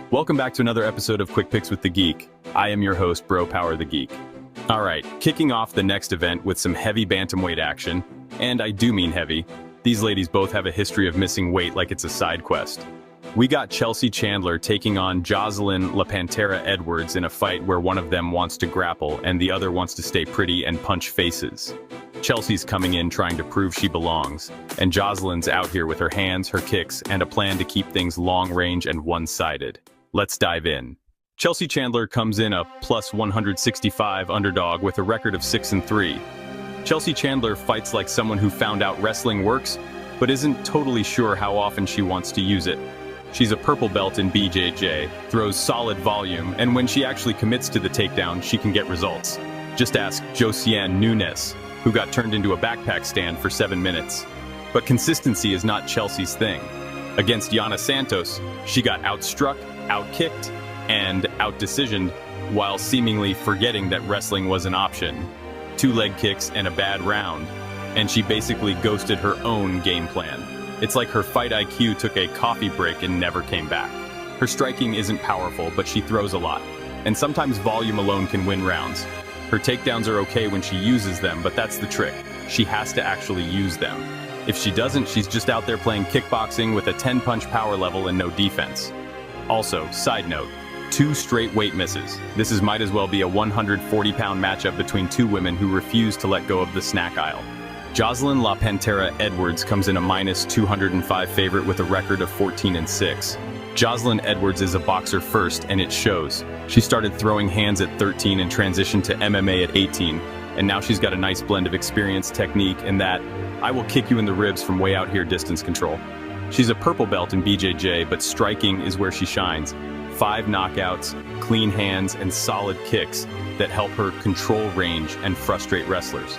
Welcome back to another episode of Quick Picks with the Geek. I am your host, Bro Power the Geek. All right, kicking off the next event with some heavy bantamweight action, and I do mean heavy. These ladies both have a history of missing weight like it's a side quest. We got Chelsea Chandler taking on Jocelyn La Pantera Edwards in a fight where one of them wants to grapple and the other wants to stay pretty and punch faces. Chelsea's coming in trying to prove she belongs, and Jocelyn's out here with her hands, her kicks, and a plan to keep things long range and one-sided. Let's dive in. Chelsea Chandler comes in a plus 165 underdog with a record of 6-3. Chelsea Chandler fights like someone who found out wrestling works, but isn't totally sure how often she wants to use it. She's a purple belt in BJJ, throws solid volume, and when she actually commits to the takedown, she can get results. Just ask Josiane Nunes, who got turned into a backpack stand for 7 minutes. But consistency is not Chelsea's thing. Against Yana Santos, she got outstruck, outkicked, and outdecisioned while seemingly forgetting that wrestling was an option. 2 leg kicks and a bad round, and she basically ghosted her own game plan. It's like her fight IQ took a coffee break and never came back. Her striking isn't powerful, but she throws a lot, and sometimes volume alone can win rounds. Her takedowns are okay when she uses them, but that's the trick. She has to actually use them. If she doesn't, she's just out there playing kickboxing with a 10-punch power level and no defense. Also, side note, 2 straight weight misses. This might as well be a 140-pound matchup between 2 women who refuse to let go of the snack aisle. Jocelyn La Pantera Edwards comes in a minus 205 favorite with a record of 14-6. Jocelyn Edwards is a boxer first, and it shows. She started throwing hands at 13 and transitioned to MMA at 18, and now she's got a nice blend of experience, technique, and that I will kick you in the ribs from way out here distance control. She's a purple belt in BJJ, but striking is where she shines. 5 knockouts, clean hands, and solid kicks that help her control range and frustrate wrestlers.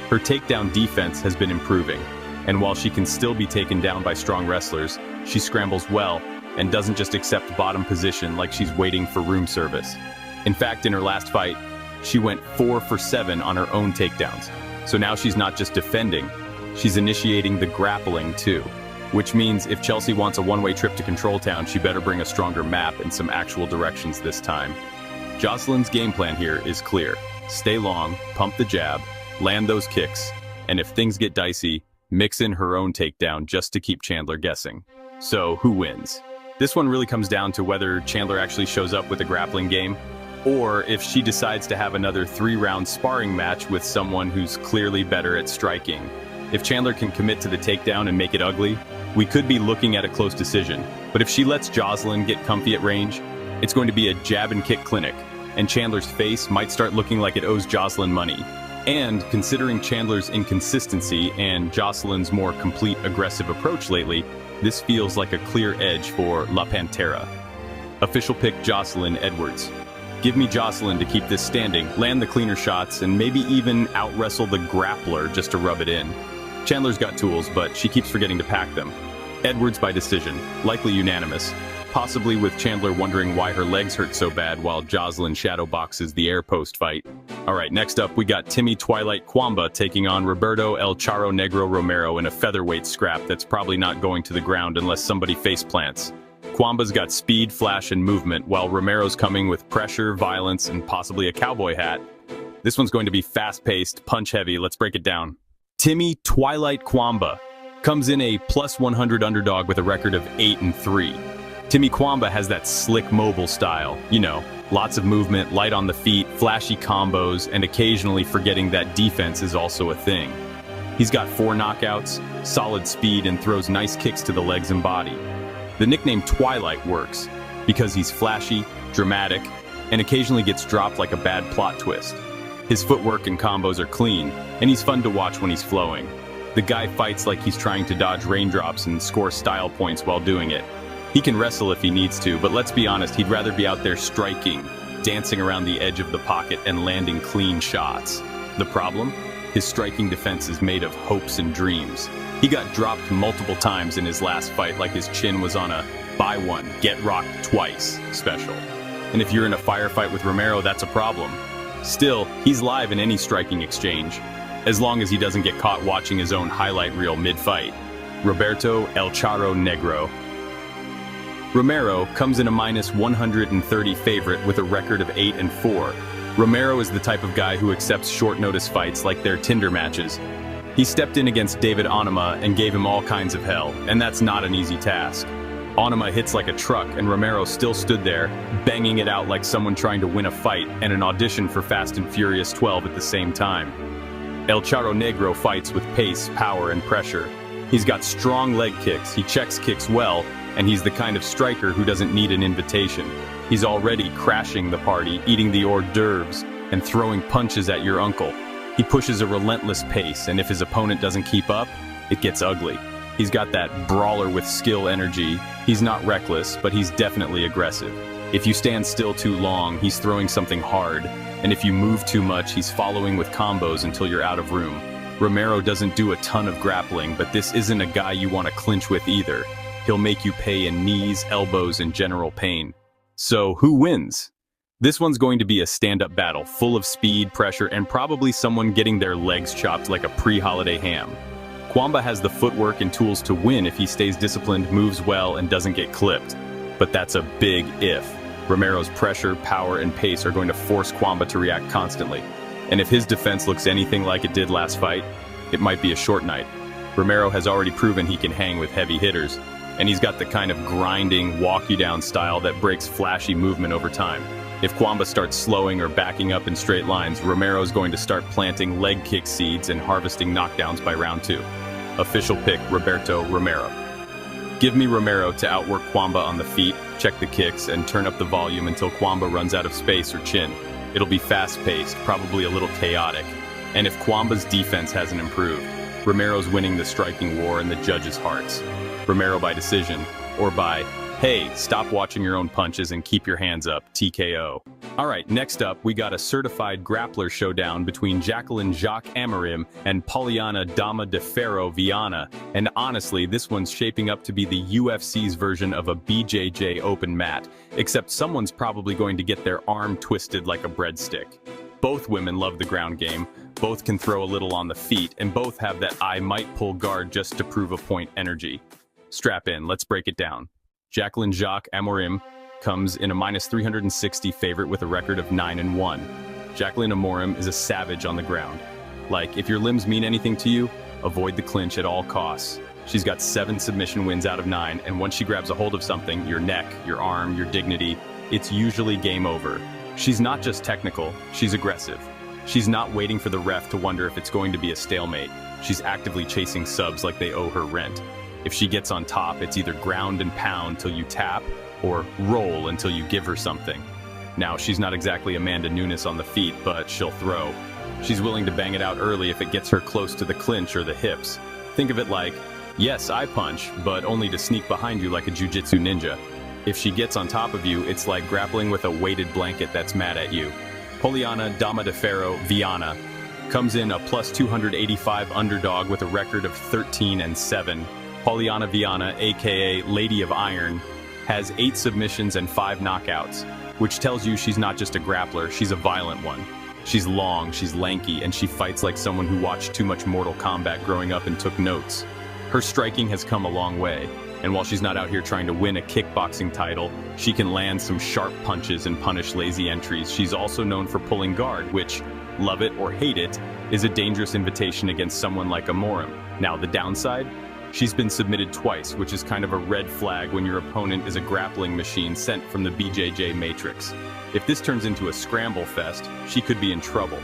Her takedown defense has been improving, and while she can still be taken down by strong wrestlers, she scrambles well and doesn't just accept bottom position like she's waiting for room service. In fact, in her last fight, she went 4 for 7 on her own takedowns. So now she's not just defending, she's initiating the grappling too. Which means if Chelsea wants a one-way trip to Control Town, she better bring a stronger map and some actual directions this time. Jocelyn's game plan here is clear. Stay long, pump the jab, land those kicks, and if things get dicey, mix in her own takedown just to keep Chandler guessing. So who wins? This one really comes down to whether Chandler actually shows up with a grappling game, or if she decides to have another 3-round sparring match with someone who's clearly better at striking. If Chandler can commit to the takedown and make it ugly, we could be looking at a close decision. But if she lets Jocelyn get comfy at range, it's going to be a jab and kick clinic, and Chandler's face might start looking like it owes Jocelyn money. And considering Chandler's inconsistency and Jocelyn's more complete aggressive approach lately, this feels like a clear edge for La Pantera. Official pick Jocelyn Edwards. Give me Jocelyn to keep this standing, land the cleaner shots, and maybe even out-wrestle the grappler just to rub it in. Chandler's got tools, but she keeps forgetting to pack them. Edwards by decision, likely unanimous, possibly with Chandler wondering why her legs hurt so bad while Jocelyn shadow boxes the air post fight. All right, next up we got Timmy Twilight Kwamba taking on Roberto El Charro Negro Romero in a featherweight scrap that's probably not going to the ground unless somebody face plants. Kwamba's got speed, flash, and movement, while Romero's coming with pressure, violence, and possibly a cowboy hat. This one's going to be fast-paced, punch-heavy. Let's break it down. Timmy Twilight Kwamba comes in a plus 100 underdog with a record of 8-3. Timmy Kwamba has that slick mobile style, you know, lots of movement, light on the feet, flashy combos, and occasionally forgetting that defense is also a thing. He's got 4 knockouts, solid speed, and throws nice kicks to the legs and body. The nickname Twilight works because he's flashy, dramatic, and occasionally gets dropped like a bad plot twist. His footwork and combos are clean, and he's fun to watch when he's flowing. The guy fights like he's trying to dodge raindrops and score style points while doing it. He can wrestle if he needs to, but let's be honest, he'd rather be out there striking, dancing around the edge of the pocket and landing clean shots. The problem? His striking defense is made of hopes and dreams. He got dropped multiple times in his last fight like his chin was on a buy one, get rocked twice special. And if you're in a firefight with Romero, that's a problem. Still, he's live in any striking exchange, as long as he doesn't get caught watching his own highlight reel mid-fight. Roberto El Charro Negro. Romero comes in a minus 130 favorite with a record of 8-4. Romero is the type of guy who accepts short-notice fights like they're Tinder matches. He stepped in against David Onama and gave him all kinds of hell, and that's not an easy task. Onama hits like a truck, and Romero still stood there, banging it out like someone trying to win a fight and an audition for Fast and Furious 12 at the same time. El Charro Negro fights with pace, power, and pressure. He's got strong leg kicks, he checks kicks well, and he's the kind of striker who doesn't need an invitation. He's already crashing the party, eating the hors d'oeuvres, and throwing punches at your uncle. He pushes a relentless pace, and if his opponent doesn't keep up, it gets ugly. He's got that brawler with skill energy. He's not reckless, but he's definitely aggressive. If you stand still too long, he's throwing something hard, and if you move too much, he's following with combos until you're out of room. Romero doesn't do a ton of grappling, but this isn't a guy you want to clinch with either. He'll make you pay in knees, elbows, and general pain. So, who wins? This one's going to be a stand-up battle, full of speed, pressure, and probably someone getting their legs chopped like a pre-holiday ham. Kwamba has the footwork and tools to win if he stays disciplined, moves well, and doesn't get clipped. But that's a big if. Romero's pressure, power, and pace are going to force Kwamba to react constantly. And if his defense looks anything like it did last fight, it might be a short night. Romero has already proven he can hang with heavy hitters, and he's got the kind of grinding, walk-you-down style that breaks flashy movement over time. If Kwamba starts slowing or backing up in straight lines, Romero's going to start planting leg kick seeds and harvesting knockdowns by round 2. Official pick, Roberto Romero. Give me Romero to outwork Kwamba on the feet, check the kicks, and turn up the volume until Kwamba runs out of space or chin. It'll be fast-paced, probably a little chaotic. And if Kwamba's defense hasn't improved, Romero's winning the striking war in the judges' hearts. Romero by decision, or by, hey, stop watching your own punches and keep your hands up, TKO. Alright, next up, we got a certified grappler showdown between Jacqueline Jacques Amorim and Poliana Dama de Ferro Viana, and honestly, this one's shaping up to be the UFC's version of a BJJ open mat, except someone's probably going to get their arm twisted like a breadstick. Both women love the ground game, both can throw a little on the feet, and both have that I might pull guard just to prove a point energy. Strap in, let's break it down. Jacqueline Jacques Amorim comes in a minus 360 favorite with a record of 9-1. Jacqueline Amorim is a savage on the ground. Like, if your limbs mean anything to you, avoid the clinch at all costs. She's got 7 submission wins out of 9, and once she grabs a hold of something, your neck, your arm, your dignity, it's usually game over. She's not just technical, she's aggressive. She's not waiting for the ref to wonder if it's going to be a stalemate. She's actively chasing subs like they owe her rent. If she gets on top, it's either ground and pound till you tap, or roll until you give her something. Now, she's not exactly Amanda Nunes on the feet, but she'll throw. She's willing to bang it out early if it gets her close to the clinch or the hips. Think of it like, yes, I punch, but only to sneak behind you like a jiu-jitsu ninja. If she gets on top of you, it's like grappling with a weighted blanket that's mad at you. Poliana Dama de Ferro Viana comes in a plus 285 underdog with a record of 13-7. Poliana Viana, aka Lady of Iron, has 8 submissions and 5 knockouts, which tells you she's not just a grappler, she's a violent one. She's long, she's lanky, and she fights like someone who watched too much Mortal Kombat growing up and took notes. Her striking has come a long way, and while she's not out here trying to win a kickboxing title, she can land some sharp punches and punish lazy entries. She's also known for pulling guard, which, love it or hate it, is a dangerous invitation against someone like Amorim. Now, the downside? She's been submitted twice, which is kind of a red flag when your opponent is a grappling machine sent from the BJJ matrix. If this turns into a scramble fest, she could be in trouble.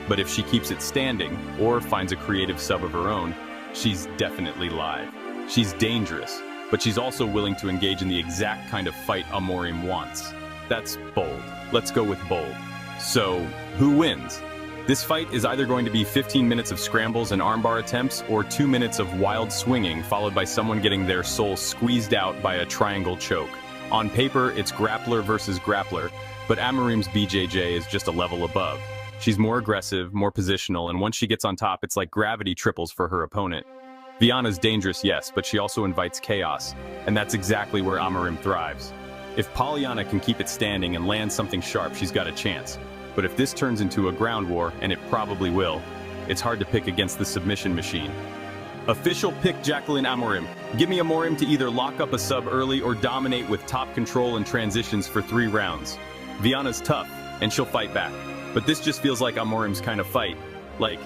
But if she keeps it standing, or finds a creative sub of her own, she's definitely live. She's dangerous, but she's also willing to engage in the exact kind of fight Amorim wants. That's bold. Let's go with bold. So, who wins? This fight is either going to be 15 minutes of scrambles and armbar attempts, or 2 minutes of wild swinging, followed by someone getting their soul squeezed out by a triangle choke. On paper, it's grappler versus grappler, but Amorim's BJJ is just a level above. She's more aggressive, more positional, and once she gets on top, it's like gravity triples for her opponent. Viana's dangerous, yes, but she also invites chaos, and that's exactly where Amorim thrives. If Poliana can keep it standing and land something sharp, she's got a chance. But if this turns into a ground war, and it probably will, it's hard to pick against the submission machine. Official pick Jacqueline Amorim. Give me Amorim to either lock up a sub early or dominate with top control and transitions for 3 rounds. Viana's tough, and she'll fight back. But this just feels like Amorim's kind of fight. Like,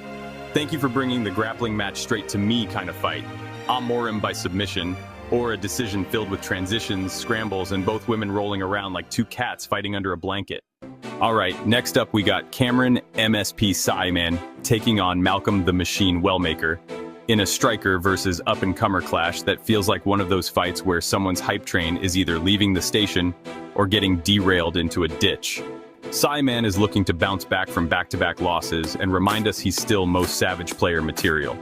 thank you for bringing the grappling match straight to me kind of fight. Amorim by submission, or a decision filled with transitions, scrambles, and both women rolling around like 2 cats fighting under a blanket. Alright, next up we got Cameron MSP Simon taking on Malcolm the Machine Wellmaker in a striker versus up-and-comer clash that feels like one of those fights where someone's hype train is either leaving the station or getting derailed into a ditch. Simon is looking to bounce back from back-to-back losses and remind us he's still most savage player material.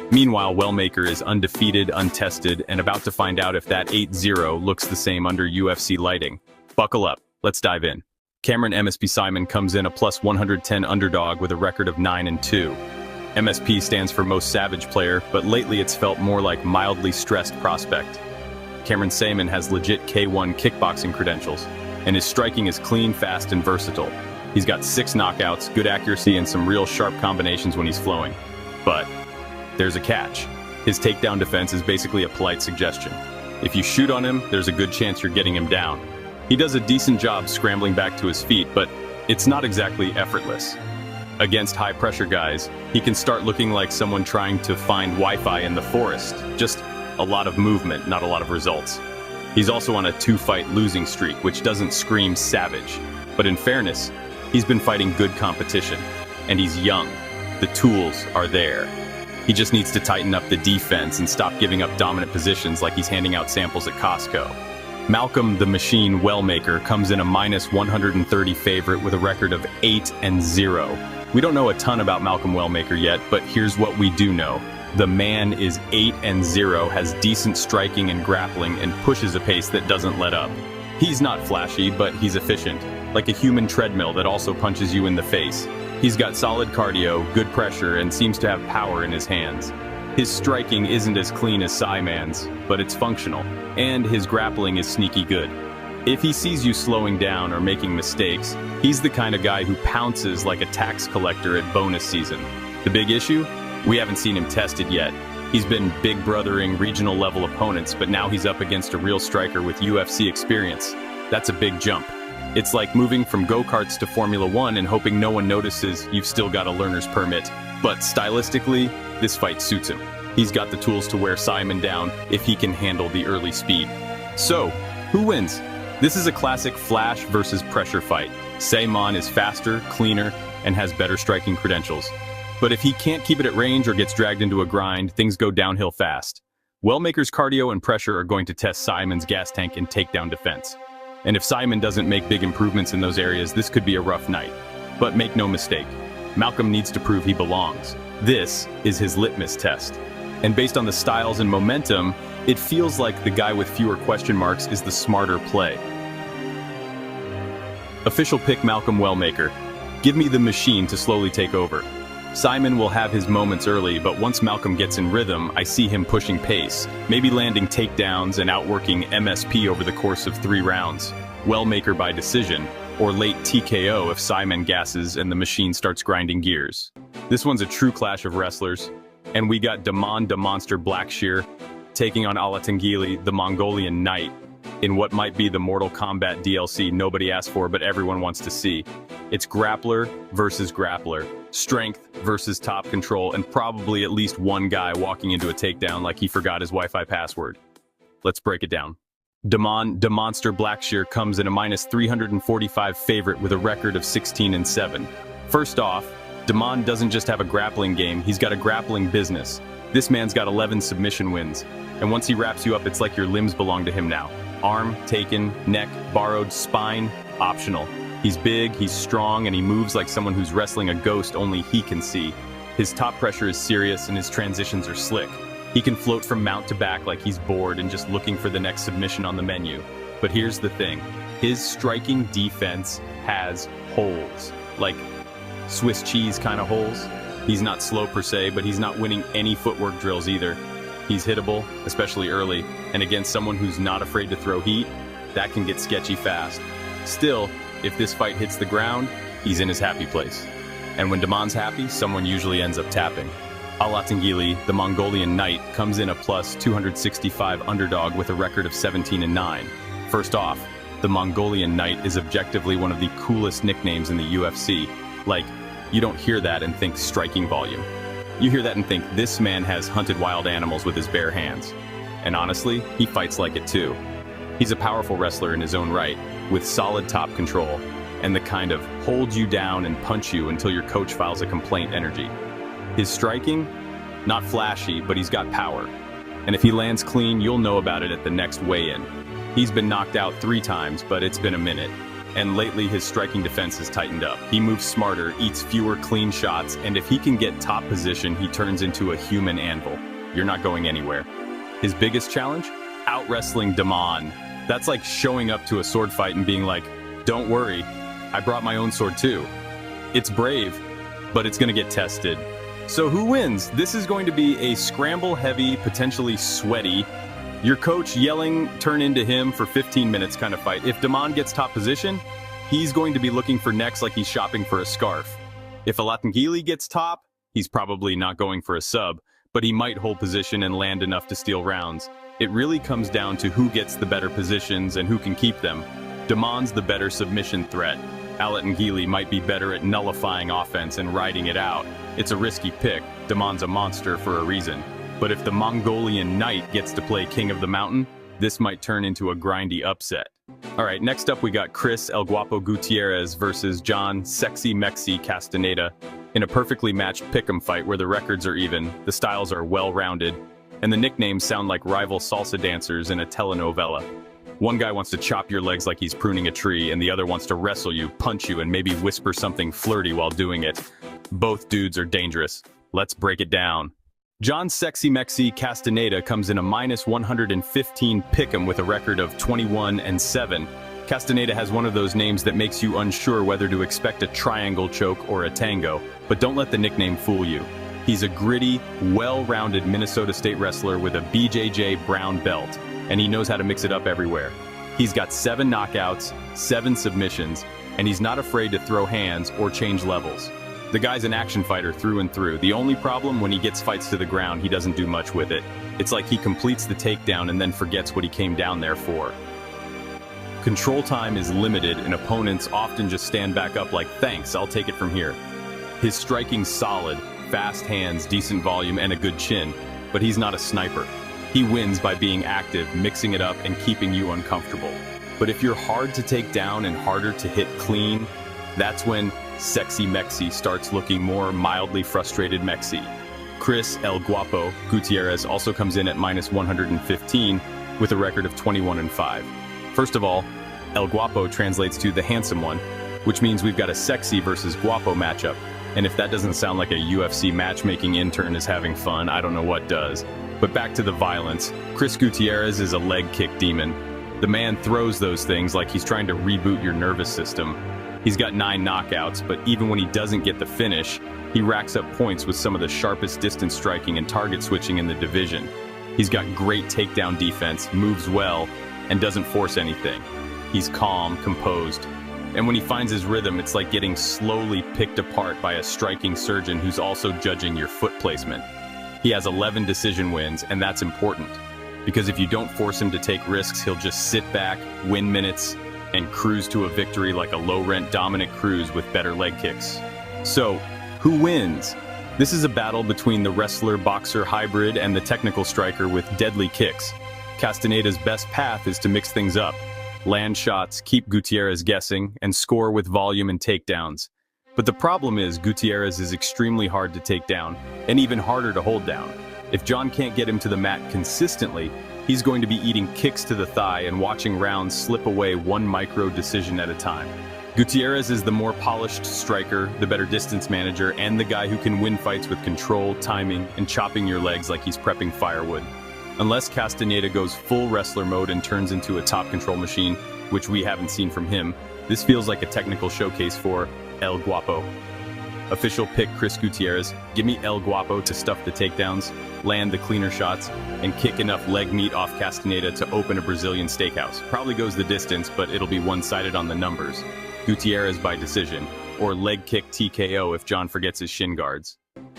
Meanwhile, Wellmaker is undefeated, untested, and about to find out if that 8-0 looks the same under UFC lighting. Buckle up, let's dive in. Cameron MSP Simon comes in a plus 110 underdog with a record of 9-2. MSP stands for most savage player, but lately it's felt more like mildly stressed prospect. Cameron Simon has legit K1 kickboxing credentials, and his striking is clean, fast, and versatile. He's got 6 knockouts, good accuracy, and some real sharp combinations when he's flowing. But there's a catch. His takedown defense is basically a polite suggestion. If you shoot on him, there's a good chance you're getting him down. He does a decent job scrambling back to his feet, but it's not exactly effortless. Against high-pressure guys, he can start looking like someone trying to find Wi-Fi in the forest. Just a lot of movement, not a lot of results. He's also on a 2-fight losing streak, which doesn't scream savage. But in fairness, he's been fighting good competition, and he's young. The tools are there. He just needs to tighten up the defense and stop giving up dominant positions like he's handing out samples at Costco. Malcolm the Machine Wellmaker comes in a minus 130 favorite with a record of 8-0. We don't know a ton about Malcolm Wellmaker yet, but here's what we do know. The man is 8-0, has decent striking and grappling, and pushes a pace that doesn't let up. He's not flashy, but he's efficient, like a human treadmill that also punches you in the face. He's got solid cardio, good pressure, and seems to have power in his hands. His striking isn't as clean as Simon's, but it's functional, and his grappling is sneaky good. If he sees you slowing down or making mistakes, he's the kind of guy who pounces like a tax collector at bonus season. The big issue? We haven't seen him tested yet. He's been big brothering regional level opponents, but now he's up against a real striker with UFC experience. That's a big jump. It's like moving from go-karts to Formula 1 and hoping no one notices you've still got a learner's permit. But stylistically, this fight suits him. He's got the tools to wear Simon down if he can handle the early speed. So, who wins? This is a classic flash versus pressure fight. Simon is faster, cleaner, and has better striking credentials. But if he can't keep it at range or gets dragged into a grind, things go downhill fast. Wellmaker's cardio and pressure are going to test Simon's gas tank and takedown defense. And if Simon doesn't make big improvements in those areas, this could be a rough night. But make no mistake, Malcolm needs to prove he belongs. This is his litmus test. And based on the styles and momentum, it feels like the guy with fewer question marks is the smarter play. Official pick Malcolm Wellmaker. Give me the machine to slowly take over. Simon will have his moments early, but once Malcolm gets in rhythm, I see him pushing pace, maybe landing takedowns and outworking MSP over the course of 3 rounds. Wellmaker by decision, or late TKO if Simon gasses and the machine starts grinding gears. This one's a true clash of wrestlers, and we got Damon the Monster Blackshear taking on Alatangili, the Mongolian Knight, in what might be the Mortal Kombat DLC nobody asked for but everyone wants to see. It's grappler versus grappler, strength versus top control, and probably at least one guy walking into a takedown like he forgot his Wi-Fi password. Let's break it down. Damon the Monster Blackshear comes in a minus 345 favorite with a record of 16-7. First off, Damon doesn't just have a grappling game, he's got a grappling business. This man's got 11 submission wins, and once he wraps you up, it's like your limbs belong to him now. Arm, taken, neck, borrowed, spine, optional. He's big, he's strong, and he moves like someone who's wrestling a ghost only he can see. His top pressure is serious and his transitions are slick. He can float from mount to back like he's bored and just looking for the next submission on the menu. But here's the thing, his striking defense has holes. Like Swiss cheese kind of holes. He's not slow per se, but he's not winning any footwork drills either. He's hittable, especially early, and against someone who's not afraid to throw heat, that can get sketchy fast. Still, if this fight hits the ground, he's in his happy place. And when Damon's happy, someone usually ends up tapping. Alatengili, the Mongolian knight, comes in a plus 265 underdog with a record of 17-9. First off, the Mongolian knight is objectively one of the coolest nicknames in the UFC. Like, you don't hear that and think striking volume. You hear that and think this man has hunted wild animals with his bare hands. And honestly, he fights like it too. He's a powerful wrestler in his own right, with solid top control, and the kind of hold you down and punch you until your coach files a complaint energy. His striking? Not flashy, but he's got power. And if he lands clean, you'll know about it at the next weigh-in. He's been knocked out 3 times, but it's been a minute. And lately his striking defense has tightened up. He moves smarter, eats fewer clean shots, and if he can get top position, he turns into a human anvil. You're not going anywhere. His biggest challenge? Out-wrestling Damon. That's like showing up to a sword fight and being like, don't worry, I brought my own sword too. It's brave, but it's gonna get tested. So who wins? This is going to be a scramble-heavy, potentially sweaty, your coach yelling, turn into him for 15 minutes kind of fight. If Damon gets top position, he's going to be looking for necks like he's shopping for a scarf. If Alatengili gets top, he's probably not going for a sub, but he might hold position and land enough to steal rounds. It really comes down to who gets the better positions and who can keep them. Damon's the better submission threat. Alatengili might be better at nullifying offense and riding it out. It's a risky pick. Damon's a monster for a reason. But if the Mongolian knight gets to play King of the Mountain, this might turn into a grindy upset. All right, next up we got Chris El Guapo Gutierrez versus John Sexy Mexi Castaneda in a perfectly matched pick'em fight where the records are even, the styles are well-rounded, and the nicknames sound like rival salsa dancers in a telenovela. One guy wants to chop your legs like he's pruning a tree, and the other wants to wrestle you, punch you, and maybe whisper something flirty while doing it. Both dudes are dangerous. Let's break it down. John Sexy Mexi Castaneda comes in a minus 115 pick'em with a record of 21-7. Castaneda has one of those names that makes you unsure whether to expect a triangle choke or a tango, but don't let the nickname fool you. He's a gritty, well-rounded Minnesota State wrestler with a BJJ brown belt, and he knows how to mix it up everywhere. He's got 7 knockouts, 7 submissions, and he's not afraid to throw hands or change levels. The guy's an action fighter through and through. The only problem, when he gets fights to the ground, he doesn't do much with it. It's like he completes the takedown and then forgets what he came down there for. Control time is limited, and opponents often just stand back up like, thanks, I'll take it from here. His striking's solid, fast hands, decent volume, and a good chin, but he's not a sniper. He wins by being active, mixing it up, and keeping you uncomfortable. But if you're hard to take down and harder to hit clean, that's when Sexy Mexi starts looking more mildly frustrated Mexi. Chris El Guapo Gutierrez also comes in at minus 115 with a record of 21-5. First of all, El Guapo translates to the handsome one, which means we've got a sexy versus guapo matchup. And if that doesn't sound like a UFC matchmaking intern is having fun, I don't know what does. But back to the violence. Chris Gutierrez is a leg kick demon. The man throws those things like he's trying to reboot your nervous system. He's got 9 knockouts, but even when he doesn't get the finish, he racks up points with some of the sharpest distance striking and target switching in the division. He's got great takedown defense, moves well, and doesn't force anything. He's calm, composed, and when he finds his rhythm, it's like getting slowly picked apart by a striking surgeon who's also judging your foot placement. He has 11 decision wins, and that's important, because if you don't force him to take risks, he'll just sit back, win minutes, and cruise to a victory like a low-rent Dominic Cruz with better leg kicks. So, who wins? This is a battle between the wrestler-boxer hybrid and the technical striker with deadly kicks. Castaneda's best path is to mix things up, land shots, keep Gutierrez guessing, and score with volume and takedowns. But the problem is Gutierrez is extremely hard to take down, and even harder to hold down. If John can't get him to the mat consistently, he's going to be eating kicks to the thigh and watching rounds slip away one micro decision at a time. Gutierrez is the more polished striker, the better distance manager, and the guy who can win fights with control, timing, and chopping your legs like he's prepping firewood. Unless Castaneda goes full wrestler mode and turns into a top control machine, which we haven't seen from him, this feels like a technical showcase for El Guapo. Official pick Chris Gutierrez. Give me El Guapo to stuff the takedowns, land the cleaner shots, and kick enough leg meat off Castaneda to open a Brazilian steakhouse. Probably goes the distance, but it'll be one-sided on the numbers. Gutierrez by decision, or leg kick TKO if John forgets his shin guards.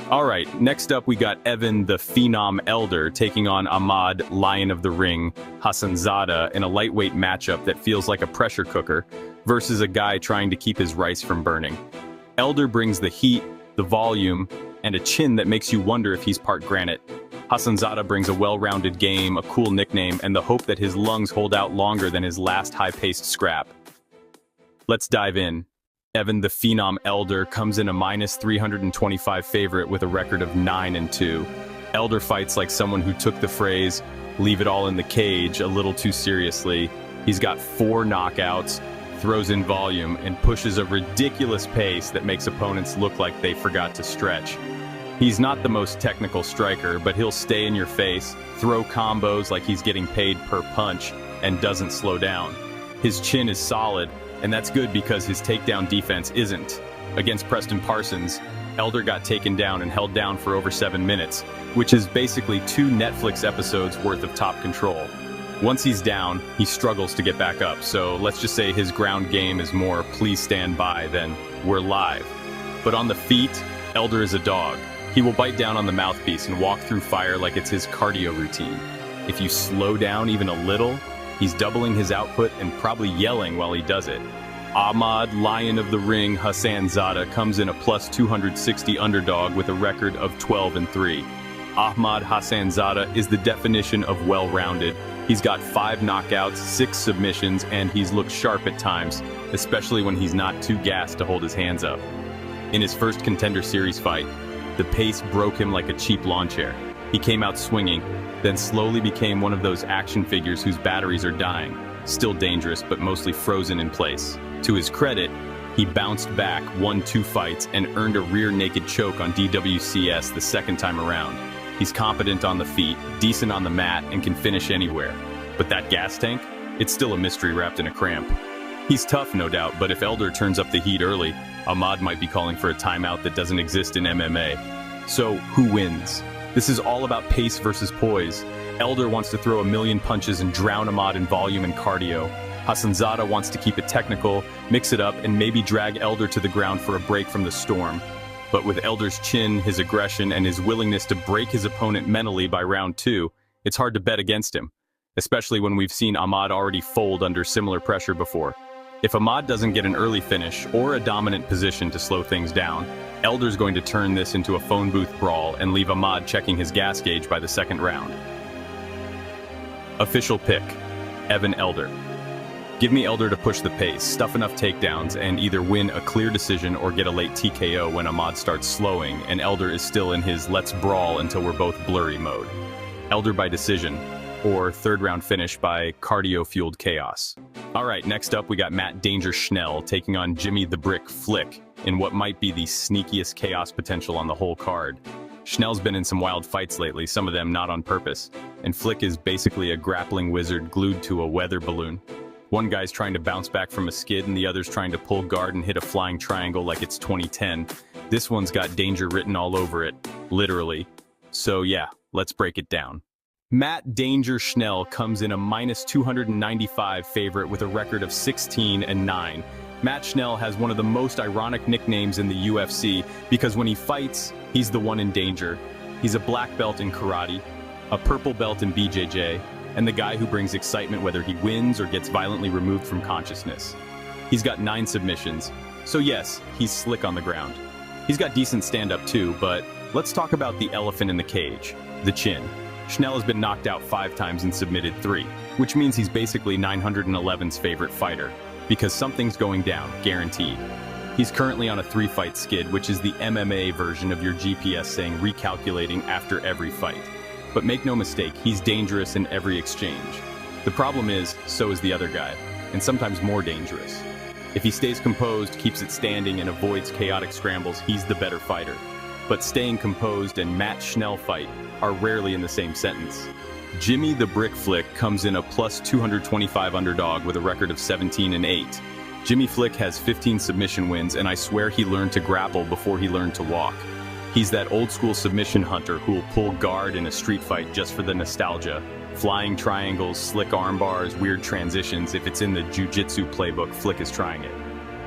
Alright, next up we got Evan the Phenom Elder taking on Ahmad Lion of the Ring Hassanzada in a lightweight matchup that feels like a pressure cooker versus a guy trying to keep his rice from burning. Elder brings the heat, the volume, and a chin that makes you wonder if he's part granite. Hassanzada brings a well-rounded game, a cool nickname, and the hope that his lungs hold out longer than his last high-paced scrap. Let's dive in. Evan the Phenom Elder comes in a -325 favorite with a record of 9-2. Elder fights like someone who took the phrase, "leave it all in the cage," a little too seriously. He's got 4 knockouts, throws in volume, and pushes a ridiculous pace that makes opponents look like they forgot to stretch. He's not the most technical striker, but he'll stay in your face, throw combos like he's getting paid per punch, and doesn't slow down. His chin is solid, and that's good because his takedown defense isn't. Against Preston Parsons, Elder got taken down and held down for over 7 minutes, which is basically 2 Netflix episodes worth of top control. Once he's down, he struggles to get back up, so let's just say his ground game is more "please stand by" than "we're live." But on the feet, Elder is a dog. He will bite down on the mouthpiece and walk through fire like it's his cardio routine. If you slow down even a little, he's doubling his output and probably yelling while he does it. Ahmad Lion of the Ring Hassanzada comes in a +260 underdog with a record of 12-3. Ahmad Hassanzada is the definition of well-rounded. He's got 5 knockouts, 6 submissions, and he's looked sharp at times, especially when he's not too gassed to hold his hands up. In his first Contender Series fight, the pace broke him like a cheap lawn chair. He came out swinging, then slowly became one of those action figures whose batteries are dying, still dangerous but mostly frozen in place. To his credit, he bounced back, won 2 fights, and earned a rear naked choke on DWCS the second time around. He's competent on the feet, decent on the mat, and can finish anywhere. But that gas tank? It's still a mystery wrapped in a cramp. He's tough, no doubt, but if Elder turns up the heat early, Ahmad might be calling for a timeout that doesn't exist in MMA. So, who wins? This is all about pace versus poise. Elder wants to throw a million punches and drown Ahmad in volume and cardio. Hassanzada wants to keep it technical, mix it up, and maybe drag Elder to the ground for a break from the storm. But with Elder's chin, his aggression, and his willingness to break his opponent mentally by round 2, it's hard to bet against him, especially when we've seen Ahmad already fold under similar pressure before. If Ahmad doesn't get an early finish or a dominant position to slow things down, Elder's going to turn this into a phone booth brawl and leave Ahmad checking his gas gauge by the second round. Official pick, Evan Elder. Give me Elder to push the pace, stuff enough takedowns, and either win a clear decision or get a late TKO when Ahmad starts slowing and Elder is still in his "let's brawl until we're both blurry" mode. Elder by decision, or third round finish by cardio-fueled chaos. Alright, next up we got Matt Danger Schnell taking on Jimmy the Brick Flick in what might be the sneakiest chaos potential on the whole card. Schnell's been in some wild fights lately, some of them not on purpose, and Flick is basically a grappling wizard glued to a weather balloon. One guy's trying to bounce back from a skid and the other's trying to pull guard and hit a flying triangle like it's 2010. This one's got danger written all over it, literally. So yeah, let's break it down. Matt Danger Schnell comes in a -295 favorite with a record of 16-9. Matt Schnell has one of the most ironic nicknames in the UFC because when he fights, he's the one in danger. He's a black belt in karate, a purple belt in BJJ, and the guy who brings excitement whether he wins or gets violently removed from consciousness. He's got 9 submissions, so yes, he's slick on the ground. He's got decent stand-up too, but let's talk about the elephant in the cage, the chin. Schnell has been knocked out 5 times and submitted 3, which means he's basically 911's favorite fighter, because something's going down, guaranteed. He's currently on a 3-fight skid, which is the MMA version of your GPS saying recalculating after every fight. But make no mistake, he's dangerous in every exchange. The problem is, so is the other guy, and sometimes more dangerous. If he stays composed, keeps it standing, and avoids chaotic scrambles, he's the better fighter. But staying composed and Matt Schnell fight are rarely in the same sentence. Jimmy the Brick Flick comes in a +225 underdog with a record of 17-8. Jimmy Flick has 15 submission wins, and I swear he learned to grapple before he learned to walk. He's that old-school submission hunter who will pull guard in a street fight just for the nostalgia. Flying triangles, slick arm bars, weird transitions. If it's in the jiu-jitsu playbook, Flick is trying it.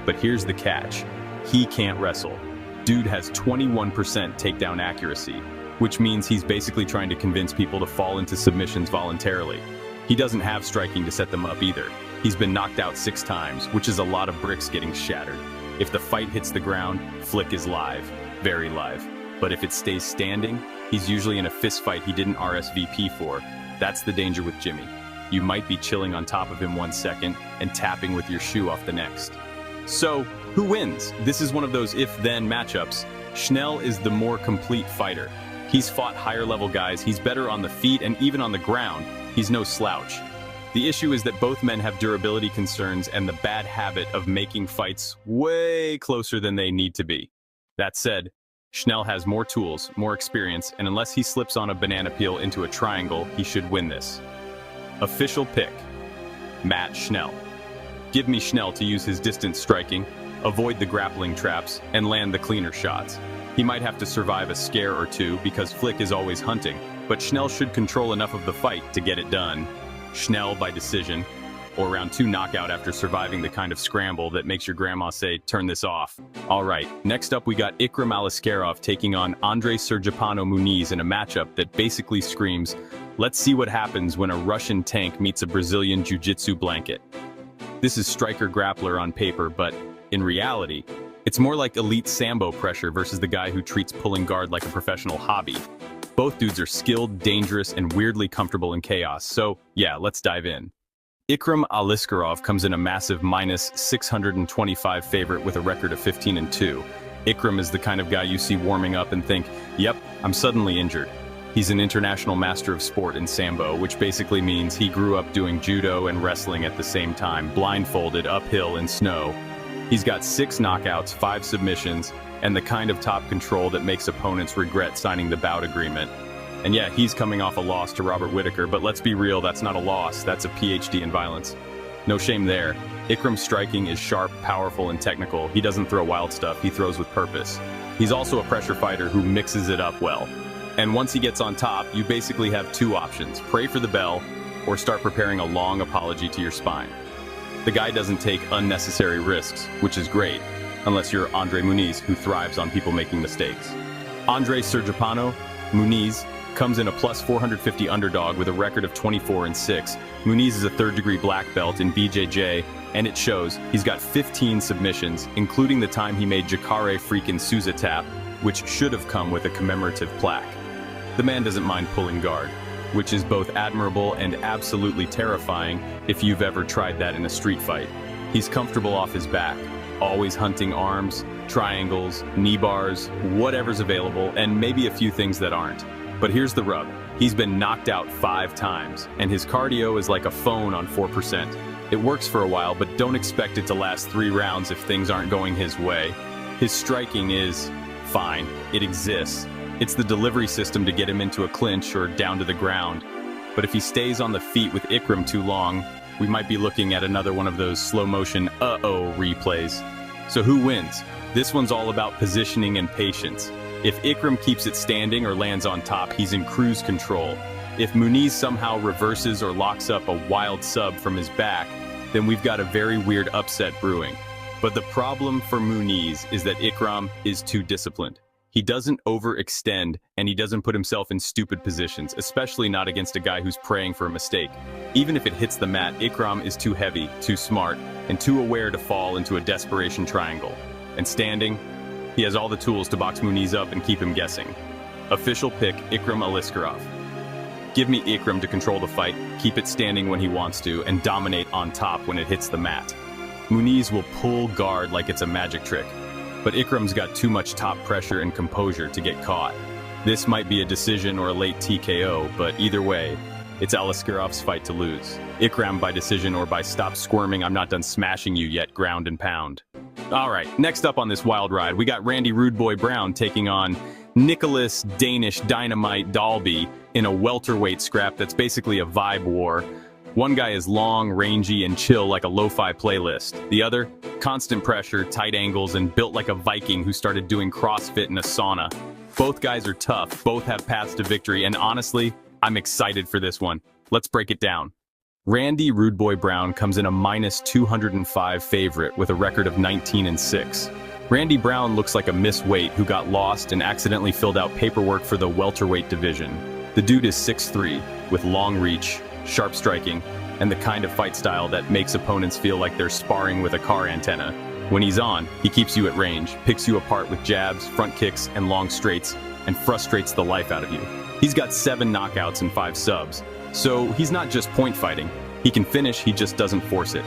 But here's the catch. He can't wrestle. Dude has 21% takedown accuracy, which means he's basically trying to convince people to fall into submissions voluntarily. He doesn't have striking to set them up either. He's been knocked out 6 times, which is a lot of bricks getting shattered. If the fight hits the ground, Flick is live, very live. But if it stays standing, he's usually in a fist fight he didn't RSVP for. That's the danger with Jimmy. You might be chilling on top of him 1 second and tapping with your shoe off the next. So, who wins? This is one of those if-then matchups. Schnell is the more complete fighter. He's fought higher-level guys, he's better on the feet and even on the ground. He's no slouch. The issue is that both men have durability concerns and the bad habit of making fights way closer than they need to be. That said, Schnell has more tools, more experience, and unless he slips on a banana peel into a triangle, he should win this. Official pick: Matt Schnell. Give me Schnell to use his distance striking, avoid the grappling traps, and land the cleaner shots. He might have to survive a scare or two because Flick is always hunting, but Schnell should control enough of the fight to get it done. Schnell by decision, or round 2 knockout after surviving the kind of scramble that makes your grandma say, "Turn this off." All right, next up we got Ikram Aliskerov taking on Andre Sergipano Muniz in a matchup that basically screams, let's see what happens when a Russian tank meets a Brazilian jiu-jitsu blanket. This is striker grappler on paper, but in reality, it's more like elite Sambo pressure versus the guy who treats pulling guard like a professional hobby. Both dudes are skilled, dangerous, and weirdly comfortable in chaos, so yeah, let's dive in. Ikram Aliskerov comes in a massive minus 625 favorite with a record of 15-2. Ikram is the kind of guy you see warming up and think, yep, I'm suddenly injured. He's an international master of sport in Sambo, which basically means he grew up doing judo and wrestling at the same time, blindfolded uphill in snow. He's got 6 knockouts, 5 submissions, and the kind of top control that makes opponents regret signing the bout agreement. And yeah, he's coming off a loss to Robert Whittaker, but let's be real, that's not a loss, that's a PhD in violence. No shame there. Ikram's striking is sharp, powerful, and technical. He doesn't throw wild stuff, he throws with purpose. He's also a pressure fighter who mixes it up well. And once he gets on top, you basically have 2 options: pray for the bell, or start preparing a long apology to your spine. The guy doesn't take unnecessary risks, which is great, unless you're Andre Muniz, who thrives on people making mistakes. Andre Sergipano Muniz comes in a plus 450 underdog with a record of 24-6. Muniz is a 3rd-degree black belt in BJJ, and it shows. He's got 15 submissions, including the time he made Jacare freaking Souza tap, which should have come with a commemorative plaque. The man doesn't mind pulling guard, which is both admirable and absolutely terrifying if you've ever tried that in a street fight. He's comfortable off his back, always hunting arms, triangles, knee bars, whatever's available, and maybe a few things that aren't. But here's the rub. He's been knocked out 5 times, and his cardio is like a phone on 4%. It works for a while, but don't expect it to last 3 rounds if things aren't going his way. His striking is fine. It exists. It's the delivery system to get him into a clinch or down to the ground. But if he stays on the feet with Ikram too long, we might be looking at another one of those slow-motion uh-oh replays. So who wins? This one's all about positioning and patience. If Ikram keeps it standing or lands on top, he's in cruise control. If Muniz somehow reverses or locks up a wild sub from his back, then we've got a very weird upset brewing. But the problem for Muniz is that Ikram is too disciplined. He doesn't overextend, and he doesn't put himself in stupid positions, especially not against a guy who's praying for a mistake. Even if it hits the mat, Ikram is too heavy, too smart, and too aware to fall into a desperation triangle. And standing, he has all the tools to box Muniz up and keep him guessing. Official pick: Ikram Aliskerov. Give me Ikram to control the fight, keep it standing when he wants to, and dominate on top when it hits the mat. Muniz will pull guard like it's a magic trick, but Ikram's got too much top pressure and composure to get caught. This might be a decision or a late TKO, but either way, it's Aliskerov's fight to lose. Ikram by decision or by stop squirming, I'm not done smashing you yet, ground and pound. Alright, next up on this wild ride, we got Randy Rude Boy Brown taking on Nicholas Danish Dynamite Dalby in a welterweight scrap that's basically a vibe war. One guy is long, rangy, and chill like a lo-fi playlist. The other, constant pressure, tight angles, and built like a Viking who started doing CrossFit in a sauna. Both guys are tough, both have paths to victory, and honestly, I'm excited for this one. Let's break it down. Randy Rude Boy Brown comes in a minus 205 favorite with a record of 19-6. Randy Brown looks like a misweight who got lost and accidentally filled out paperwork for the welterweight division. The dude is 6'3", with long reach, sharp striking, and the kind of fight style that makes opponents feel like they're sparring with a car antenna. When he's on, he keeps you at range, picks you apart with jabs, front kicks, and long straights, and frustrates the life out of you. He's got 7 knockouts and 5 subs, so he's not just point fighting. He can finish, he just doesn't force it.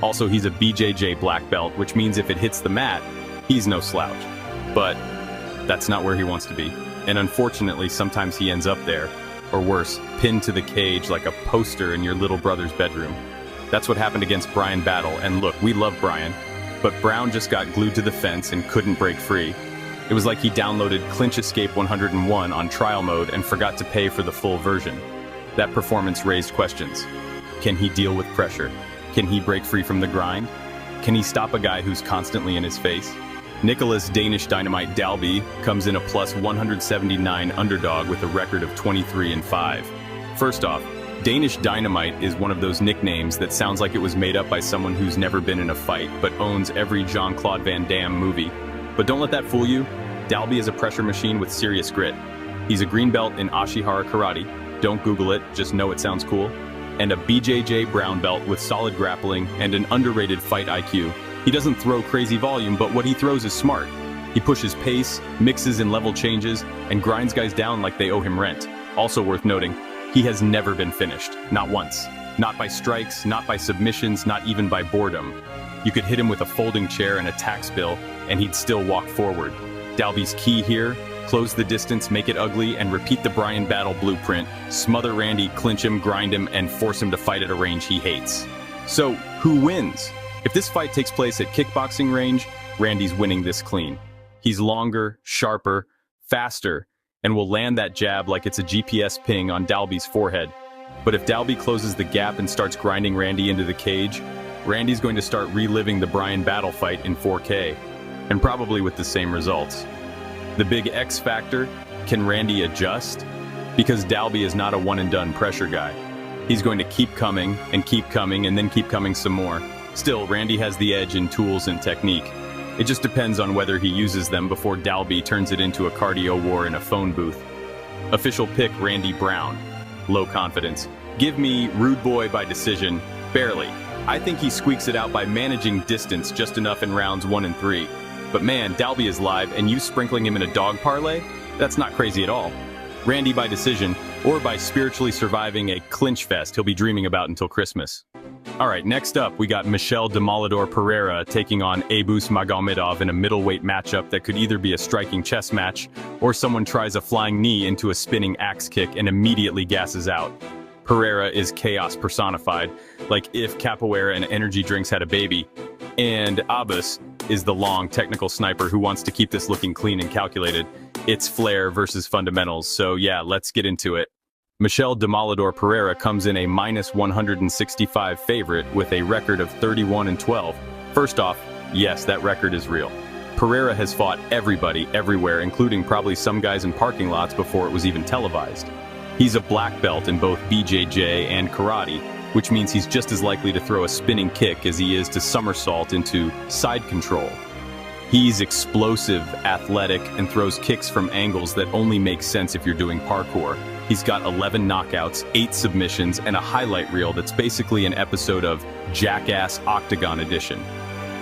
Also, he's a BJJ black belt, which means if it hits the mat, he's no slouch. But that's not where he wants to be. And unfortunately, sometimes he ends up there, or worse, pinned to the cage like a poster in your little brother's bedroom. That's what happened against Bryan Battle, and look, we love Bryan, but Brown just got glued to the fence and couldn't break free. It was like he downloaded Clinch Escape 101 on trial mode and forgot to pay for the full version. That performance raised questions. Can he deal with pressure? Can he break free from the grind? Can he stop a guy who's constantly in his face? Nicholas Danish Dynamite Dalby comes in a plus 179 underdog with a record of 23-5. First off, Danish Dynamite is one of those nicknames that sounds like it was made up by someone who's never been in a fight but owns every Jean-Claude Van Damme movie. But don't let that fool you. Dalby is a pressure machine with serious grit. He's a green belt in Ashihara Karate. Don't Google it, just know it sounds cool. And a BJJ brown belt with solid grappling and an underrated fight IQ. He doesn't throw crazy volume, but what he throws is smart. He pushes pace, mixes in level changes, and grinds guys down like they owe him rent. Also worth noting, he has never been finished, not once. Not by strikes, not by submissions, not even by boredom. You could hit him with a folding chair and a tax bill, and he'd still walk forward. Dalby's key here: close the distance, make it ugly, and repeat the Bryan Battle blueprint. Smother Randy, clinch him, grind him, and force him to fight at a range he hates. So, who wins? If this fight takes place at kickboxing range, Randy's winning this clean. He's longer, sharper, faster, and will land that jab like it's a GPS ping on Dalby's forehead. But if Dalby closes the gap and starts grinding Randy into the cage, Randy's going to start reliving the Bryan Battle fight in 4K, and probably with the same results. The big X factor: can Randy adjust? Because Dalby is not a one-and-done pressure guy. He's going to keep coming, and then keep coming some more. Still, Randy has the edge in tools and technique. It just depends on whether he uses them before Dalby turns it into a cardio war in a phone booth. Official pick: Randy Brown. Low confidence. Give me Rude Boy by decision. Barely. I think he squeaks it out by managing distance just enough in rounds 1 and 3. But man, Dalby is live, and you sprinkling him in a dog parlay? That's not crazy at all. Randy by decision, or by spiritually surviving a clinch fest he'll be dreaming about until Christmas. Alright, next up, we got Michel Demolador Pereira taking on Abus Magomedov in a middleweight matchup that could either be a striking chess match, or someone tries a flying knee into a spinning axe kick and immediately gasses out. Pereira is chaos personified, like if capoeira and energy drinks had a baby. And Abus is the long, technical sniper who wants to keep this looking clean and calculated. It's flair versus fundamentals, so yeah, let's get into it. Michel Demolador Pereira comes in a minus 165 favorite with a record of 31-12. First off, yes, that record is real. Pereira has fought everybody, everywhere, including probably some guys in parking lots before it was even televised. He's a black belt in both BJJ and karate, which means he's just as likely to throw a spinning kick as he is to somersault into side control. He's explosive, athletic, and throws kicks from angles that only make sense if you're doing parkour. He's got 11 knockouts, 8 submissions, and a highlight reel that's basically an episode of Jackass Octagon Edition.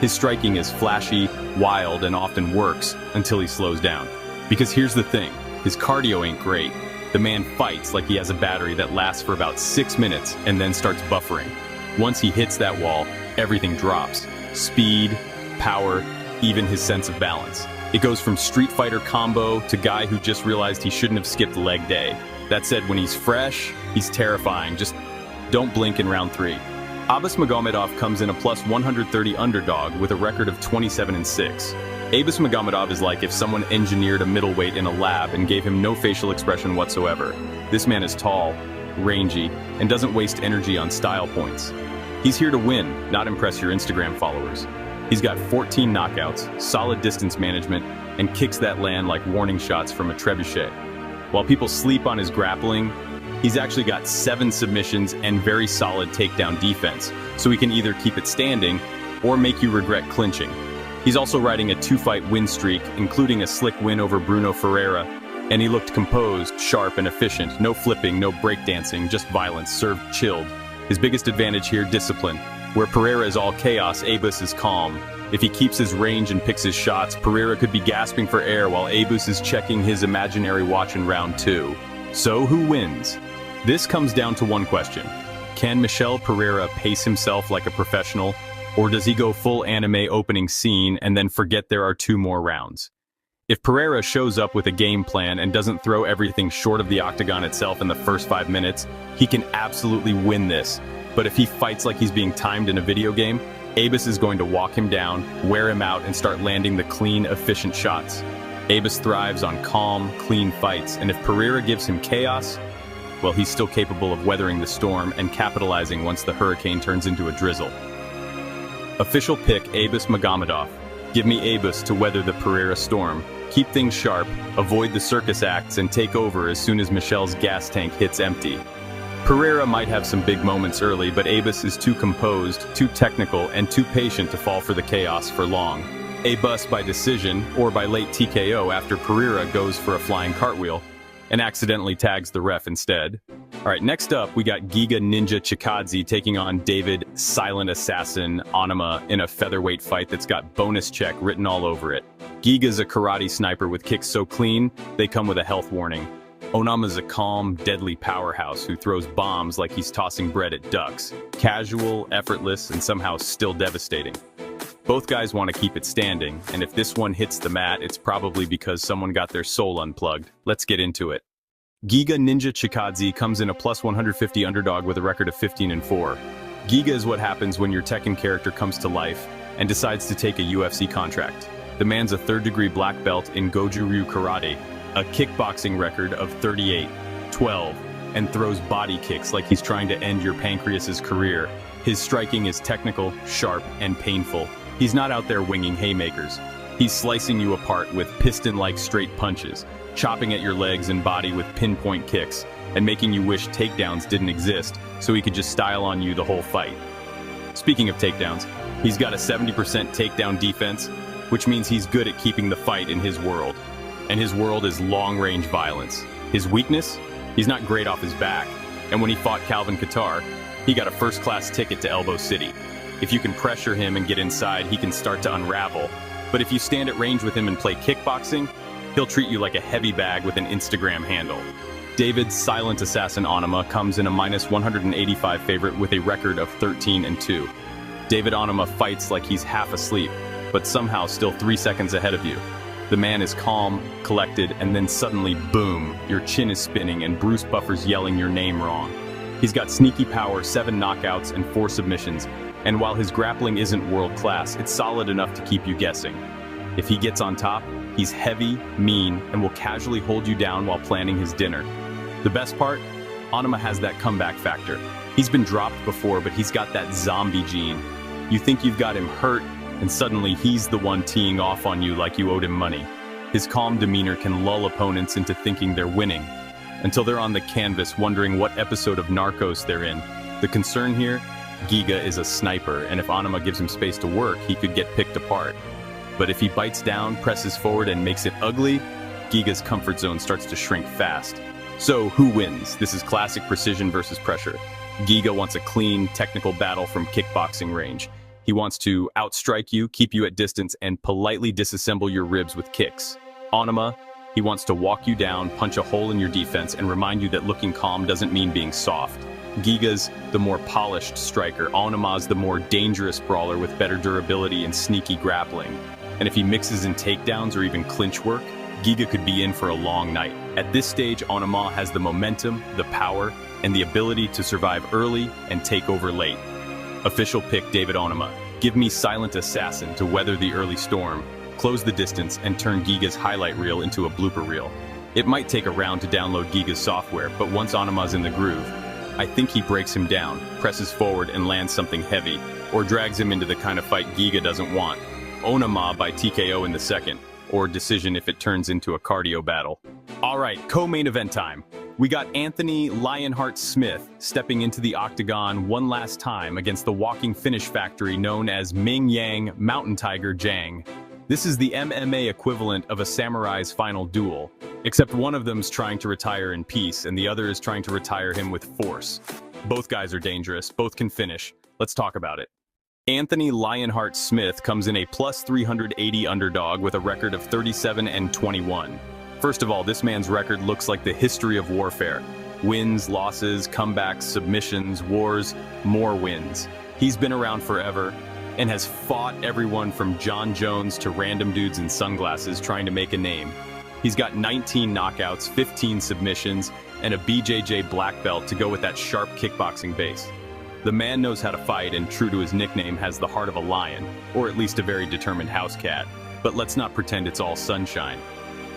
His striking is flashy, wild, and often works until he slows down. Because here's the thing, his cardio ain't great. The man fights like he has a battery that lasts for about 6 minutes and then starts buffering. Once he hits that wall, everything drops. Speed, power, even his sense of balance. It goes from Street Fighter combo to guy who just realized he shouldn't have skipped leg day. That said, when he's fresh, he's terrifying. Just don't blink in round 3. Abus Magomedov comes in a plus 130 underdog with a record of 27-6. Abus Magomedov is like if someone engineered a middleweight in a lab and gave him no facial expression whatsoever. This man is tall, rangy, and doesn't waste energy on style points. He's here to win, not impress your Instagram followers. He's got 14 knockouts, solid distance management, and kicks that land like warning shots from a trebuchet. While people sleep on his grappling, he's actually got 7 submissions and very solid takedown defense, so he can either keep it standing or make you regret clinching. He's also riding a 2-fight win streak, including a slick win over Bruno Ferreira, and he looked composed, sharp, and efficient. No flipping, no breakdancing, just violence, served chilled. His biggest advantage here, discipline. Where Pereira is all chaos, Abus is calm. If he keeps his range and picks his shots, Pereira could be gasping for air while Abus is checking his imaginary watch in round 2. So who wins? This comes down to one question. Can Michel Pereira pace himself like a professional, or does he go full anime opening scene and then forget there are 2 more rounds? If Pereira shows up with a game plan and doesn't throw everything short of the octagon itself in the first 5 minutes, he can absolutely win this. But if he fights like he's being timed in a video game, Abus is going to walk him down, wear him out, and start landing the clean, efficient shots. Abus thrives on calm, clean fights, and if Pereira gives him chaos, well, he's still capable of weathering the storm and capitalizing once the hurricane turns into a drizzle. Official pick, Abus Magomedov. Give me Abus to weather the Pereira storm. Keep things sharp, avoid the circus acts, and take over as soon as Michel's gas tank hits empty. Pereira might have some big moments early, but Abus is too composed, too technical, and too patient to fall for the chaos for long. Abus by decision, or by late TKO after Pereira goes for a flying cartwheel, and accidentally tags the ref instead. Alright, next up, we got Giga Ninja Chikadze taking on David Silent Assassin Onuma in a featherweight fight that's got bonus check written all over it. Giga's a karate sniper with kicks so clean, they come with a health warning. Onama's a calm, deadly powerhouse who throws bombs like he's tossing bread at ducks. Casual, effortless, and somehow still devastating. Both guys want to keep it standing, and if this one hits the mat, it's probably because someone got their soul unplugged. Let's get into it. Giga Ninja Chikadze comes in a plus 150 underdog with a record of 15-4. Giga is what happens when your Tekken character comes to life and decides to take a UFC contract. The man's a 3rd-degree black belt in Goju-Ryu Karate, a kickboxing record of 38-12, and throws body kicks like he's trying to end your pancreas's career. His striking is technical, sharp, and painful. He's not out there winging haymakers. He's slicing you apart with piston-like straight punches, chopping at your legs and body with pinpoint kicks, and making you wish takedowns didn't exist so he could just style on you the whole fight. Speaking of takedowns, he's got a 70% takedown defense, which means he's good at keeping the fight in his world. And his world is long-range violence. His weakness? He's not great off his back. And when he fought Calvin Kattar, he got a first-class ticket to Elbow City. If you can pressure him and get inside, he can start to unravel. But if you stand at range with him and play kickboxing, he'll treat you like a heavy bag with an Instagram handle. David Silent Assassin Onuma comes in a minus 185 favorite with a record of 13-2. David Onuma fights like he's half asleep, but somehow still 3 seconds ahead of you. The man is calm, collected, and then suddenly, boom, your chin is spinning and Bruce Buffer's yelling your name wrong. He's got sneaky power, 7 knockouts, and 4 submissions, and while his grappling isn't world-class, it's solid enough to keep you guessing. If he gets on top, he's heavy, mean, and will casually hold you down while planning his dinner. The best part? Onuma has that comeback factor. He's been dropped before, but he's got that zombie gene. You think you've got him hurt, and suddenly he's the one teeing off on you like you owed him money. His calm demeanor can lull opponents into thinking they're winning, until they're on the canvas wondering what episode of Narcos they're in. The concern here? Giga is a sniper, and if Onuma gives him space to work, he could get picked apart. But if he bites down, presses forward, and makes it ugly, Giga's comfort zone starts to shrink fast. So, who wins? This is classic precision versus pressure. Giga wants a clean, technical battle from kickboxing range. He wants to outstrike you, keep you at distance, and politely disassemble your ribs with kicks. Onuma, he wants to walk you down, punch a hole in your defense, and remind you that looking calm doesn't mean being soft. Giga's the more polished striker. Onuma's the more dangerous brawler with better durability and sneaky grappling. And if he mixes in takedowns or even clinch work, Giga could be in for a long night. At this stage, Onuma has the momentum, the power, and the ability to survive early and take over late. Official pick David Onuma. Give me Silent Assassin to weather the early storm, close the distance, and turn Giga's highlight reel into a blooper reel. It might take a round to download Giga's software, but once Onuma's in the groove, I think he breaks him down, presses forward and lands something heavy, or drags him into the kind of fight Giga doesn't want. Onuma by TKO in the second, or decision if it turns into a cardio battle. Alright, co-main event time. We got Anthony Lionheart Smith stepping into the octagon one last time against the walking finish factory known as Ming Yang Mountain Tiger Jang. This is the MMA equivalent of a samurai's final duel, except one of them's trying to retire in peace and the other is trying to retire him with force. Both guys are dangerous, both can finish. Let's talk about it. Anthony Lionheart Smith comes in a plus 380 underdog with a record of 37-21. First of all, this man's record looks like the history of warfare. Wins, losses, comebacks, submissions, wars, more wins. He's been around forever and has fought everyone from John Jones to random dudes in sunglasses trying to make a name. He's got 19 knockouts, 15 submissions, and a BJJ black belt to go with that sharp kickboxing base. The man knows how to fight and, true to his nickname, has the heart of a lion, or at least a very determined house cat. But let's not pretend it's all sunshine.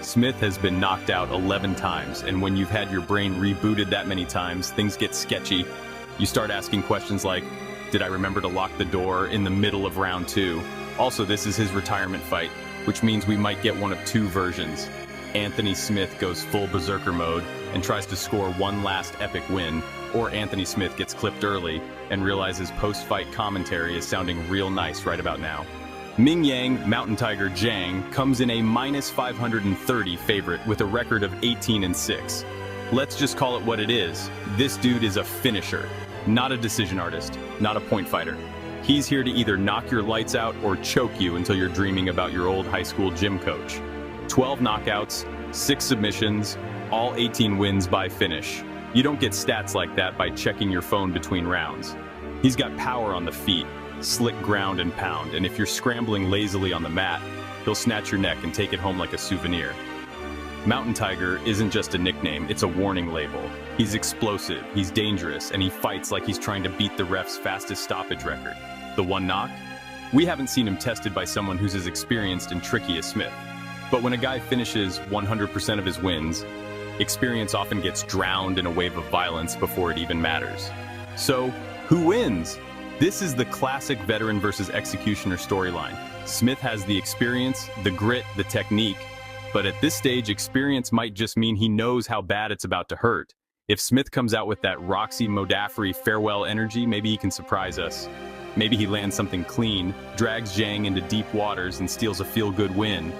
Smith has been knocked out 11 times, and when you've had your brain rebooted that many times, things get sketchy. You start asking questions like, did I remember to lock the door in the middle of round 2? Also, this is his retirement fight, which means we might get one of two versions. Anthony Smith goes full berserker mode and tries to score one last epic win, or Anthony Smith gets clipped early and realizes post-fight commentary is sounding real nice right about now. Ming Yang Mountain Tiger Jang comes in a minus 530 favorite with a record of 18-6. Let's just call it what it is. This dude is a finisher, not a decision artist, not a point fighter. He's here to either knock your lights out or choke you until you're dreaming about your old high school gym coach. 12 knockouts, 6 submissions, all 18 wins by finish. You don't get stats like that by checking your phone between rounds. He's got power on the feet, slick ground and pound, and if you're scrambling lazily on the mat, he'll snatch your neck and take it home like a souvenir. Mountain Tiger isn't just a nickname, it's a warning label. He's explosive, he's dangerous, and he fights like he's trying to beat the ref's fastest stoppage record. The one knock? We haven't seen him tested by someone who's as experienced and tricky as Smith. But when a guy finishes 100% of his wins, experience often gets drowned in a wave of violence before it even matters. So, who wins? This is the classic veteran versus executioner storyline. Smith has the experience, the grit, the technique, but at this stage, experience might just mean he knows how bad it's about to hurt. If Smith comes out with that Roxy Modafferi farewell energy, maybe he can surprise us. Maybe he lands something clean, drags Jang into deep waters, and steals a feel-good win.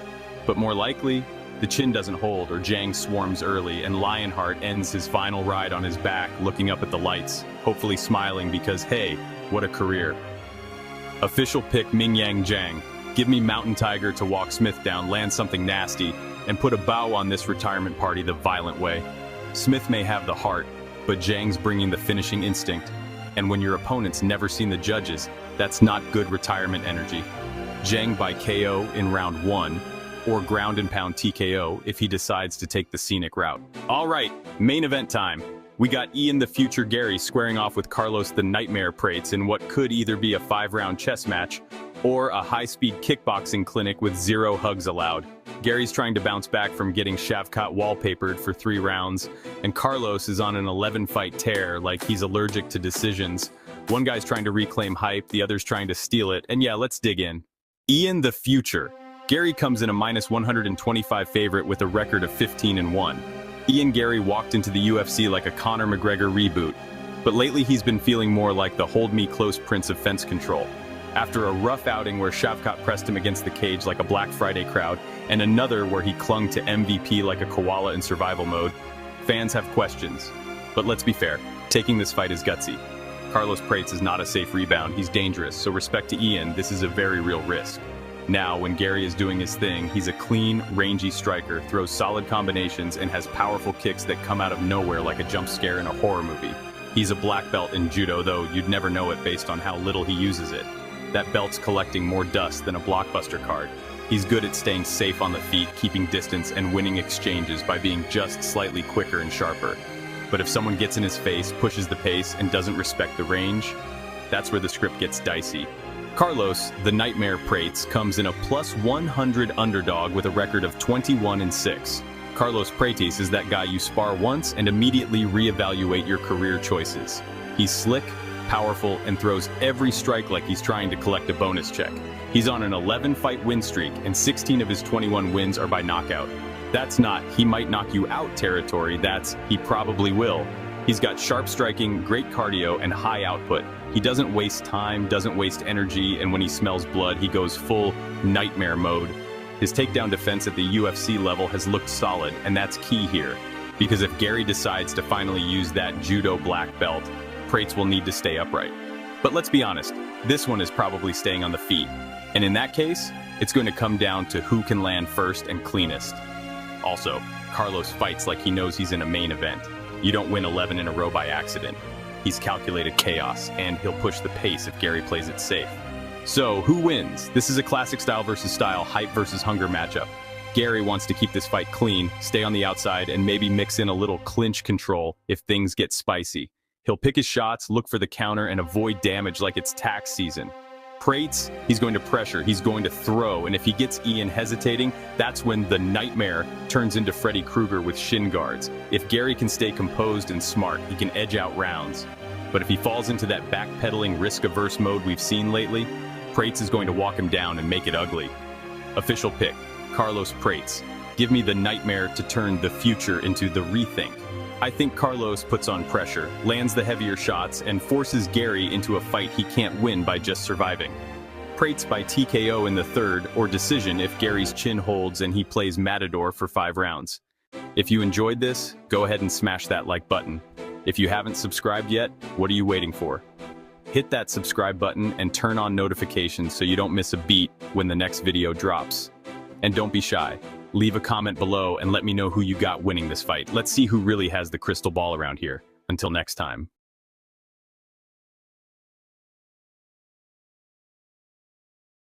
But more likely, the chin doesn't hold, or Jang swarms early, and Lionheart ends his final ride on his back, looking up at the lights, hopefully smiling because, hey, what a career. Official pick Ming Yang Jang. Give me Mountain Tiger to walk Smith down, land something nasty, and put a bow on this retirement party the violent way. Smith may have the heart, but Jang's bringing the finishing instinct. And when your opponent's never seen the judges, that's not good retirement energy. Jang by KO in round 1, or ground and pound TKO if he decides to take the scenic route. All right, main event time. We got Ian the Future Garry squaring off with Carlos the Nightmare Prates in what could either be a 5-round chess match or a high-speed kickboxing clinic with 0 hugs allowed. Gary's trying to bounce back from getting Shavkat wallpapered for 3 rounds, and Carlos is on an 11-fight tear like he's allergic to decisions. One guy's trying to reclaim hype, the other's trying to steal it, and yeah, let's dig in. Ian the Future. Garry comes in a minus 125 favorite with a record of 15-1. Ian Garry walked into the UFC like a Conor McGregor reboot, but lately he's been feeling more like the hold-me-close prince of fence control. After a rough outing where Shavkat pressed him against the cage like a Black Friday crowd, and another where he clung to MVP like a koala in survival mode, fans have questions. But let's be fair, taking this fight is gutsy. Carlos Prates is not a safe rebound, he's dangerous, so respect to Ian, this is a very real risk. Now, when Garry is doing his thing, he's a clean, rangy striker, throws solid combinations, and has powerful kicks that come out of nowhere like a jump scare in a horror movie. He's a black belt in judo, though you'd never know it based on how little he uses it. That belt's collecting more dust than a blockbuster card. He's good at staying safe on the feet, keeping distance, and winning exchanges by being just slightly quicker and sharper. But if someone gets in his face, pushes the pace, and doesn't respect the range, that's where the script gets dicey. Carlos, the Nightmare Prates, comes in a plus 100 underdog with a record of 21-6. Carlos Prates is that guy you spar once and immediately reevaluate your career choices. He's slick, powerful, and throws every strike like he's trying to collect a bonus check. He's on an 11-fight win streak, and 16 of his 21 wins are by knockout. That's not "he might knock you out" territory, that's "he probably will." He's got sharp striking, great cardio, and high output. He doesn't waste time, doesn't waste energy, and when he smells blood, he goes full nightmare mode. His takedown defense at the UFC level has looked solid, and that's key here. Because if Garry decides to finally use that judo black belt, Prates will need to stay upright. But let's be honest, this one is probably staying on the feet. And in that case, it's going to come down to who can land first and cleanest. Also, Carlos fights like he knows he's in a main event. You don't win 11 in a row by accident. He's calculated chaos, and he'll push the pace if Garry plays it safe. So, who wins? This is a classic style versus style, hype versus hunger matchup. Garry wants to keep this fight clean, stay on the outside, and maybe mix in a little clinch control if things get spicy. He'll pick his shots, look for the counter, and avoid damage like it's tax season. Prates, he's going to pressure, he's going to throw, and if he gets Ian hesitating, that's when the nightmare turns into Freddy Krueger with shin guards. If Garry can stay composed and smart, he can edge out rounds. But if he falls into that backpedaling, risk-averse mode we've seen lately, Prates is going to walk him down and make it ugly. Official pick, Carlos Prates. Give me the nightmare to turn the future into the rethink. I think Carlos puts on pressure, lands the heavier shots, and forces Garry into a fight he can't win by just surviving. Prates by TKO in the third, or decision if Garry's chin holds and he plays Matador for 5 rounds. If you enjoyed this, go ahead and smash that like button. If you haven't subscribed yet, what are you waiting for? Hit that subscribe button and turn on notifications so you don't miss a beat when the next video drops. And don't be shy. Leave a comment below and let me know who you got winning this fight. Let's see who really has the crystal ball around here. Until next time.